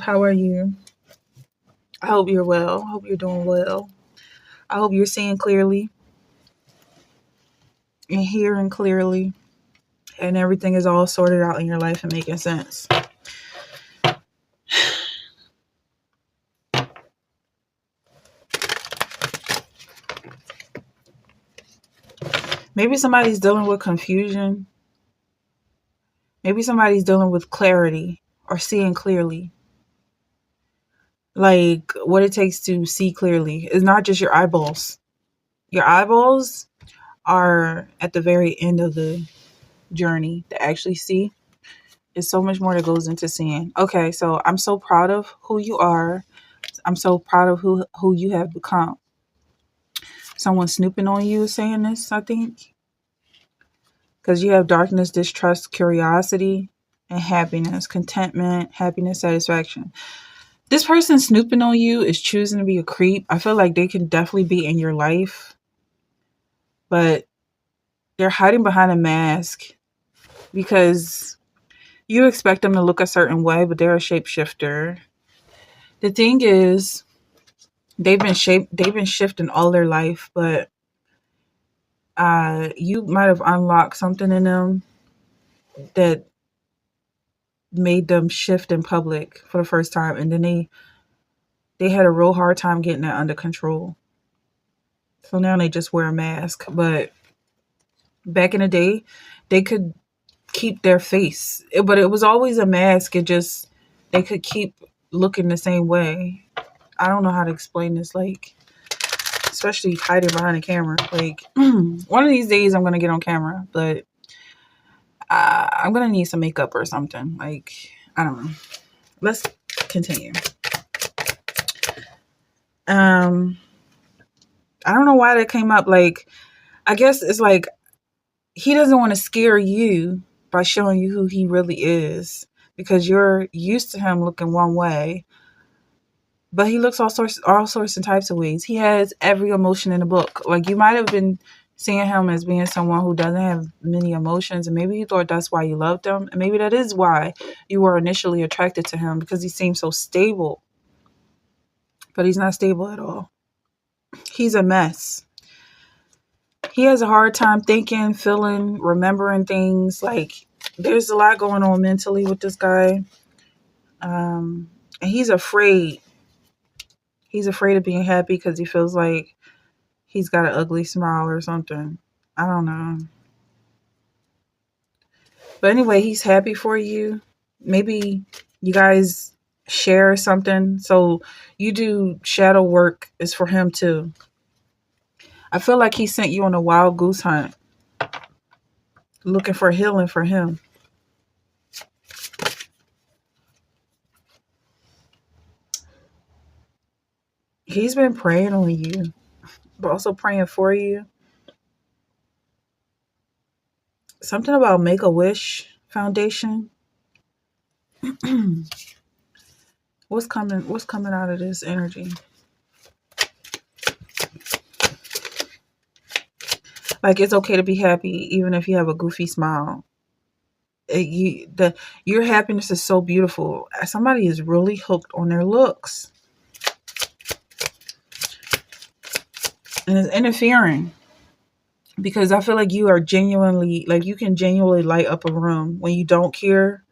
How are you? I hope you're well. I hope you're doing well. I hope you're seeing clearly and hearing clearly, and everything is all sorted out in your life and making sense. Maybe somebody's dealing with confusion. Maybe somebody's dealing with clarity or seeing clearly. Like what it takes to see clearly is not just your eyeballs. Your eyeballs are at the very end of the journey to actually see. There's so much more that goes into seeing. Okay, so I'm so proud of who you are. I'm so proud of who you have become. Someone snooping on you saying this, I think. Because you have darkness, distrust, curiosity, and happiness, contentment, happiness, satisfaction. This person snooping on you is choosing to be a creep. I feel like they can definitely be in your life, but they're hiding behind a mask because you expect them to look a certain way, but they're a shapeshifter. The thing is, they've been shifting all their life, but you might have unlocked something in them that made them shift in public for the first time, and then they had a real hard time getting that under control. So now they just wear a mask. But back in the day, they could keep their face, but it was always a mask. It just they could keep looking the same way. I don't know how to explain this, like especially hiding behind a camera. Like one of these days, I'm gonna get on camera, but I'm gonna need some makeup or something. Like I don't know. Let's continue. I don't know why that came up. Like, I guess it's like he doesn't want to scare you by showing you who he really is because you're used to him looking one way, but he looks all sorts and types of ways. He has every emotion in the book. Like you might have been seeing him as being someone who doesn't have many emotions, and maybe you thought that's why you loved him, and maybe that is why you were initially attracted to him because he seems so stable, but he's not stable at all. He's a mess. He has a hard time thinking, feeling, remembering things. Like there's a lot going on mentally with this guy. And he's afraid. He's afraid of being happy because he feels like he's got an ugly smile or something. I don't know. But anyway, he's happy for you. Maybe you guys share something. So you do shadow work is for him too. I feel like he sent you on a wild goose hunt looking for healing for him. He's been praying on you, but also praying for you. Something about Make-A-Wish Foundation. What's coming out of this energy? Like it's okay to be happy even if you have a goofy smile. Your happiness is so beautiful. Somebody is really hooked on their looks and is interfering because I feel like you are genuinely, like you can genuinely light up a room when you don't care.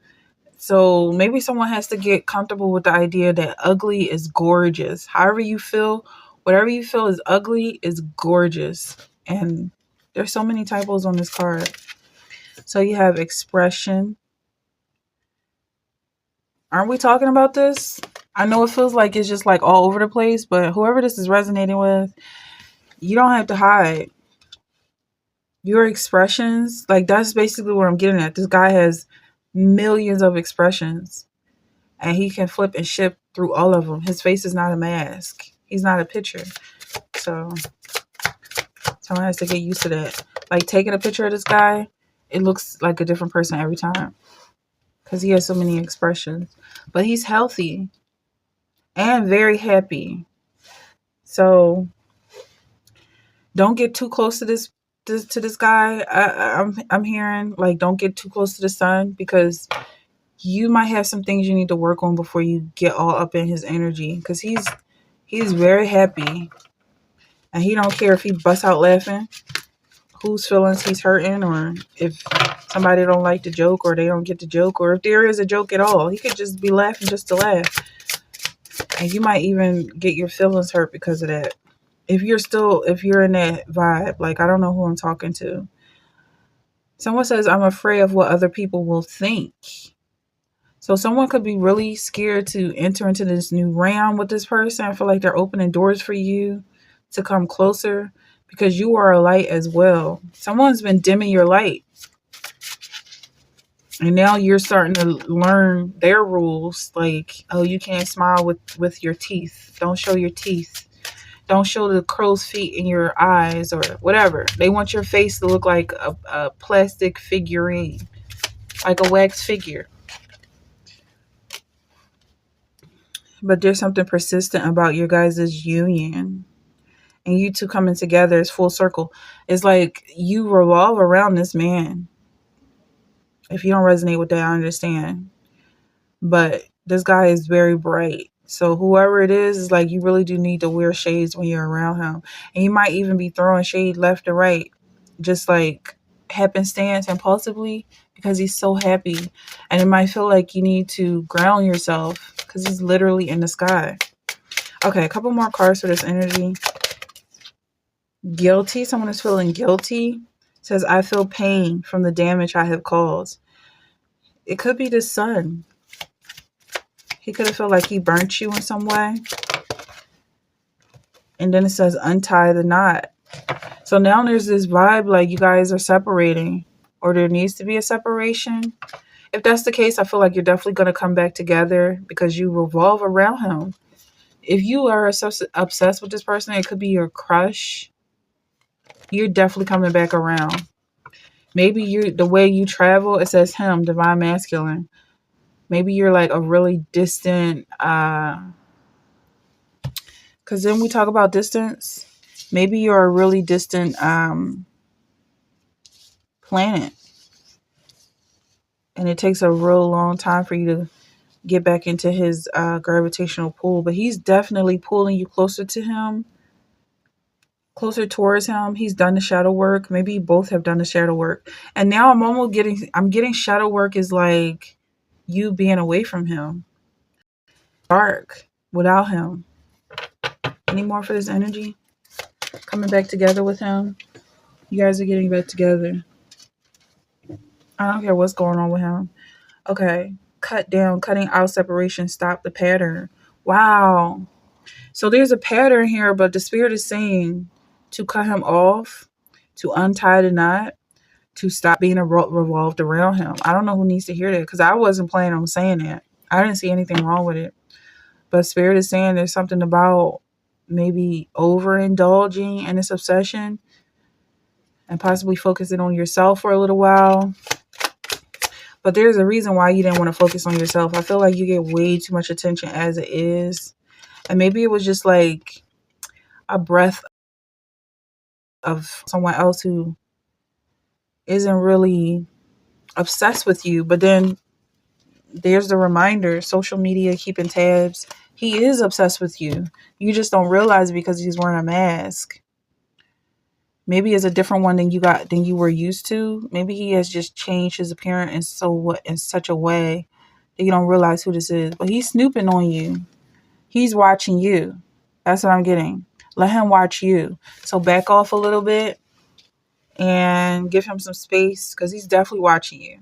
So maybe someone has to get comfortable with the idea that ugly is gorgeous. However you feel, whatever you feel is ugly is gorgeous. And there's so many typos on this card. So you have expression. Aren't we talking about this? I know it feels like it's just like all over the place, but whoever this is resonating with, you don't have to hide your expressions. Like that's basically what I'm getting at. This guy has millions of expressions and he can flip and shift through all of them. His face is not a mask. He's not a picture. So someone has to get used to that. Like taking a picture of this guy, it looks like a different person every time because he has so many expressions. But he's healthy and very happy. So don't get too close to this guy. I'm hearing like don't get too close to the sun because you might have some things you need to work on before you get all up in his energy, because he's very happy and he don't care if he busts out laughing, whose feelings he's hurting, or if somebody don't like the joke or they don't get the joke, or if there is a joke at all. He could just be laughing just to laugh, and you might even get your feelings hurt because of that. If you're in that vibe, like, I don't know who I'm talking to. Someone says, I'm afraid of what other people will think. So someone could be really scared to enter into this new realm with this person. I feel like they're opening doors for you to come closer because you are a light as well. Someone's been dimming your light. And now you're starting to learn their rules. Like, oh, you can't smile with your teeth. Don't show your teeth. Don't show the crow's feet in your eyes or whatever. They want your face to look like a plastic figurine, like a wax figure. But there's something persistent about your guys' union. And you two coming together is full circle. It's like you revolve around this man. If you don't resonate with that, I understand. But this guy is very bright. So whoever it is like, you really do need to wear shades when you're around him. And you might even be throwing shade left and right, just like happenstance, impulsively, because he's so happy. And it might feel like you need to ground yourself because he's literally in the sky. Okay, a couple more cards for this energy. Guilty. Someone is feeling guilty. Says, I feel pain from the damage I have caused. It could be the sun. He could have felt like he burnt you in some way. And then it says, untie the knot. So now there's this vibe like you guys are separating, or there needs to be a separation. If that's the case, I feel like you're definitely going to come back together because you revolve around him. If you are obsessed with this person, it could be your crush. You're definitely coming back around. Maybe the way you travel, it says him, divine masculine. Maybe you're like a really distant, because then we talk about distance. Maybe you're a really distant planet. And it takes a real long time for you to get back into his gravitational pull. But he's definitely pulling you closer to him, closer towards him. He's done the shadow work. Maybe you both have done the shadow work. And now I'm getting shadow work is like you being away from him. Dark without him. Any more for this energy? Coming back together with him. You guys are getting back together. I don't care what's going on with him. Okay. Cutting out separation, stop the pattern. Wow. So there's a pattern here, but the spirit is saying to cut him off, to untie the knot, to stop being revolved around him. I don't know who needs to hear that because I wasn't planning on saying that. I didn't see anything wrong with it. But spirit is saying there's something about maybe overindulging in this obsession and possibly focusing on yourself for a little while. But there's a reason why you didn't want to focus on yourself. I feel like you get way too much attention as it is. And maybe it was just like a breath of someone else who isn't really obsessed with you. But then there's the reminder, social media, keeping tabs. He is obsessed with you. You just don't realize it because he's wearing a mask. Maybe it's a different one than you were used to. Maybe he has just changed his appearance in such a way that you don't realize who this is. But he's snooping on you. He's watching you. That's what I'm getting. Let him watch you. So back off a little bit and give him some space because he's definitely watching you.